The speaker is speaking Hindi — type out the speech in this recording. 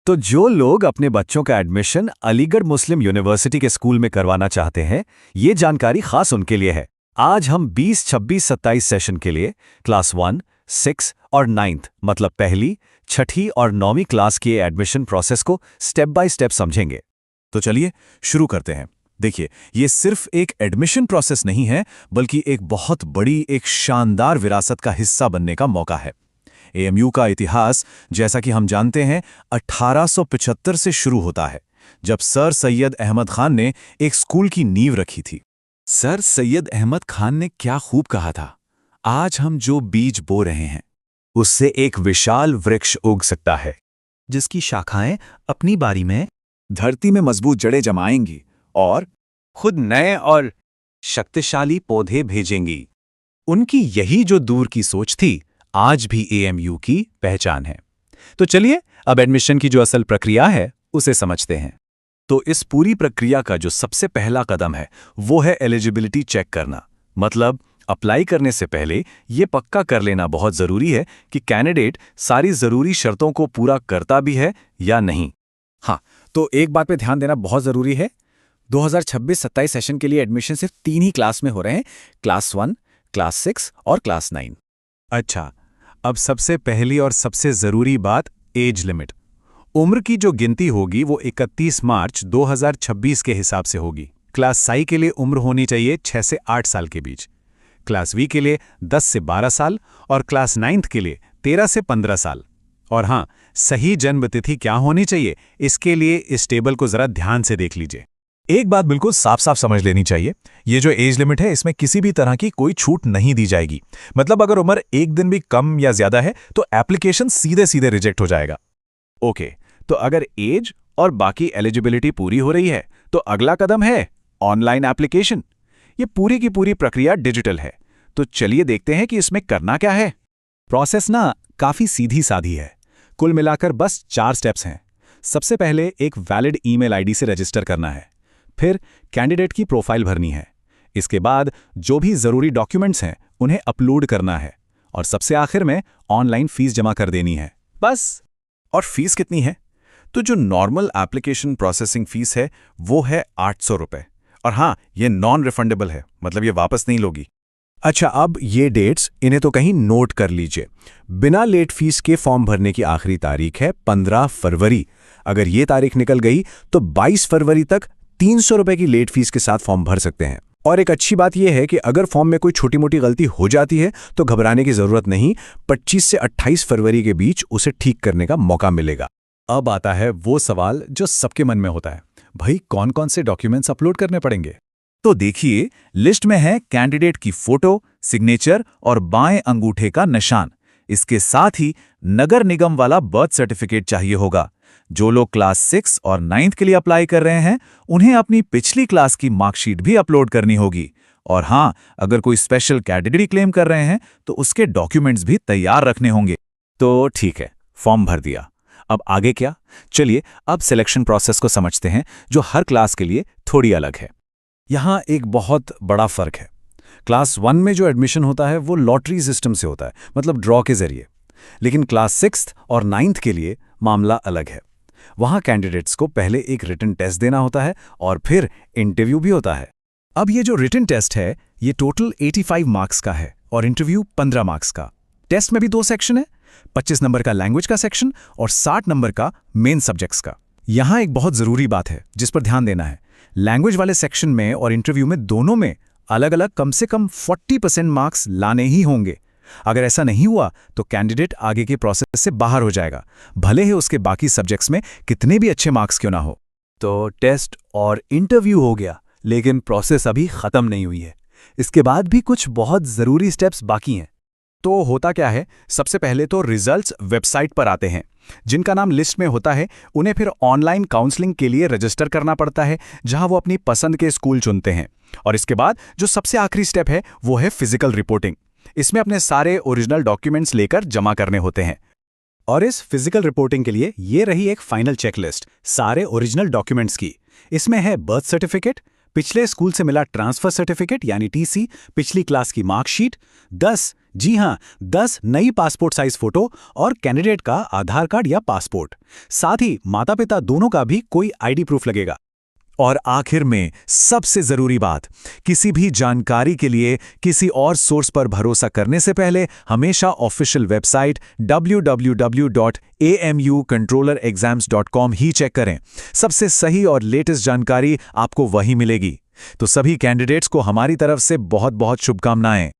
तो जो लोग अपने बच्चों का एडमिशन अलीगढ़ मुस्लिम यूनिवर्सिटी के स्कूल में करवाना चाहते हैं, ये जानकारी खास उनके लिए है। आज हम 20, 26, 27 सेशन के लिए क्लास 1, 6 और 9th मतलब पहली, छठी और 9वीं क्लास के एडमिशन प्रोसेस को स्टेप बाय स्टेप समझेंगे। तो चलिए शुरू करते हैं। देखिए, ये सिर्फ एक एडमिशन प्रोसेस नहीं है, बल्कि एक बहुत बड़ी, एक शानदार विरासत का हिस्सा बनने का मौका है। एएमयू का इतिहास, जैसा कि हम जानते हैं, 1875 से शुरू होता है, जब सर सैयद अहमद खान ने एक स्कूल की नींव रखी थी। सर सैयद अहमद खान ने क्या खूब कहा था, आज हम जो बीज बो रहे हैं, उससे एक विशाल वृक्ष उग सकता है, जिसकी शाखाएं अपनी बारी में धरती में मजबूत जड़ें जमाएंगी और खुद नए और शक्तिशाली पौधे भेजेंगी। उनकी यही जो दूर की सोच थी, आज भी एएमयू की पहचान है। तो चलिए अब एडमिशन की जो असल प्रक्रिया है उसे समझते हैं। तो इस पूरी प्रक्रिया का जो सबसे पहला कदम है वो है एलिजिबिलिटी चेक करना। मतलब अप्लाई करने से पहले ये पक्का कर लेना बहुत ज़रूरी है कि कैंडिडेट सारी ज़रूरी शर्तों को पूरा करता भी है या नहीं। हाँ, तो एक बात पे ध्यान देना बहुत ज़रूरी है। 2026-27 सेशन के लिए एडमिशन सिर्फ 3 ही क्लास में हो रहे हैं, क्लास 1, क्लास 6 और क्लास 9। अच्छा, अब सबसे पहली और सबसे ज़रूरी बात, एज लिमिट। उम्र की जो गिनती होगी वो 31 मार्च 2026 के हिसाब से होगी। क्लास साई के लिए उम्र होनी चाहिए 6 से 8 साल के बीच, क्लास वी के लिए 10 से 12 साल और क्लास 9th के लिए 13 से 15 साल। और हाँ, सही जन्म तिथि क्या होनी चाहिए, इसके लिए इस टेबल को ज़रा ध्यान से देख लीजिए। एक बात बिल्कुल साफ साफ समझ लेनी चाहिए, ये जो एज लिमिट है इसमें किसी भी तरह की कोई छूट नहीं दी जाएगी। मतलब अगर उम्र एक दिन भी कम या ज्यादा है तो एप्लीकेशन सीधे सीधे रिजेक्ट हो जाएगा। ओके, तो अगर एज और बाकी एलिजिबिलिटी पूरी हो रही है तो अगला कदम है ऑनलाइन एप्लीकेशन। ये पूरी की पूरी प्रक्रिया डिजिटल है, तो चलिए देखते हैं कि इसमें करना क्या है। प्रोसेस ना काफ़ी सीधी साधी है। कुल मिलाकर बस 4 स्टेप्स हैं। सबसे पहले एक वैलिड ईमेल आईडी से रजिस्टर करना है, फिर कैंडिडेट की प्रोफाइल भरनी है, इसके बाद जो भी ज़रूरी डॉक्यूमेंट्स हैं उन्हें अपलोड करना है और सबसे आखिर में ऑनलाइन फीस जमा कर देनी है, बस। और फीस कितनी है? तो जो नॉर्मल एप्लीकेशन प्रोसेसिंग फीस है वो है 800 रुपये। और हाँ, ये नॉन रिफंडेबल है, मतलब ये वापस नहीं लोगी। अच्छा, अब ये डेट्स इन्हें तो कहीं नोट कर लीजिए। बिना लेट फीस के फॉर्म भरने की आखिरी तारीख है 15 फरवरी। अगर ये तारीख निकल गई तो 22 फरवरी तक 300 रुपए की लेट फीस के साथ फॉर्म भर सकते हैं। और एक अच्छी बात यह है कि अगर फॉर्म में कोई छोटी मोटी गलती हो जाती है तो घबराने की जरूरत नहीं, 25 से 28 फरवरी के बीच उसे ठीक करने का मौका मिलेगा। अब आता है वो सवाल जो सबके मन में होता है, भाई कौन कौन से डॉक्यूमेंट्स अपलोड करने पड़ेंगे? तो देखिए, लिस्ट में है कैंडिडेट की फोटो, सिग्नेचर और बाएं अंगूठे का निशान। इसके साथ ही नगर निगम वाला बर्थ सर्टिफिकेट चाहिए होगा। जो लोग क्लास 6 और 9th के लिए अप्लाई कर रहे हैं उन्हें अपनी पिछली क्लास की मार्कशीट भी अपलोड करनी होगी। और हाँ, अगर कोई स्पेशल कैटेगरी क्लेम कर रहे हैं तो उसके डॉक्यूमेंट्स भी तैयार रखने होंगे। तो ठीक है, फॉर्म भर दिया, अब आगे क्या? चलिए अब सिलेक्शन प्रोसेस को समझते हैं, जो हर क्लास के लिए थोड़ी अलग है। यहाँ एक बहुत बड़ा फर्क है। क्लास 1 में जो एडमिशन होता है वो लॉटरी सिस्टम से होता है, मतलब ड्रॉ के जरिए। लेकिन क्लास 6 और 9th के लिए मामला अलग है। वहाँ कैंडिडेट्स को पहले एक रिटन टेस्ट देना होता है और फिर इंटरव्यू भी होता है। अब ये जो रिटन टेस्ट है ये टोटल 85 मार्क्स का है और इंटरव्यू 15 मार्क्स का। टेस्ट में भी 2 सेक्शन है, 25 नंबर का लैंग्वेज का सेक्शन और 60 नंबर का मेन सब्जेक्ट्स का। यहाँ एक बहुत ज़रूरी बात है जिस पर ध्यान देना है। लैंग्वेज वाले सेक्शन में और इंटरव्यू में दोनों में अलग अलग कम से कम 40% मार्क्स लाने ही होंगे। अगर ऐसा नहीं हुआ तो कैंडिडेट आगे के प्रोसेस से बाहर हो जाएगा, भले ही उसके बाकी सब्जेक्ट्स में कितने भी अच्छे मार्क्स क्यों ना हो। तो टेस्ट और इंटरव्यू हो गया, लेकिन प्रोसेस अभी ख़त्म नहीं हुई है। इसके बाद भी कुछ बहुत ज़रूरी स्टेप्स बाकी हैं। तो होता क्या है, सबसे पहले तो रिजल्ट्स वेबसाइट पर आते हैं। जिनका नाम लिस्ट में होता है उन्हें फिर ऑनलाइन काउंसलिंग के लिए रजिस्टर करना पड़ता है, जहां वो अपनी पसंद के स्कूल चुनते हैं। और इसके बाद जो सबसे आखिरी स्टेप है वो है फिजिकल रिपोर्टिंग। इसमें अपने सारे ओरिजिनल डॉक्यूमेंट्स लेकर जमा करने होते हैं। और इस फिजिकल रिपोर्टिंग के लिए ये रही एक फाइनल चेकलिस्ट सारे ओरिजिनल डॉक्यूमेंट्स की। इसमें है बर्थ सर्टिफिकेट, पिछले स्कूल से मिला ट्रांसफर सर्टिफिकेट यानी टीसी, पिछली क्लास की मार्कशीट, 10 जी हां, 10 नई पासपोर्ट साइज फोटो और कैंडिडेट का आधार कार्ड या पासपोर्ट। साथ ही माता-पिता दोनों का भी कोई आईडी प्रूफ लगेगा। और आखिर में सबसे जरूरी बात, किसी भी जानकारी के लिए किसी और सोर्स पर भरोसा करने से पहले हमेशा ऑफिशियल वेबसाइट www.amucontrollerexams.com ही चेक करें। सबसे सही और लेटेस्ट जानकारी आपको वहीं मिलेगी। तो सभी कैंडिडेट्स को हमारी तरफ से बहुत बहुत शुभकामनाएं।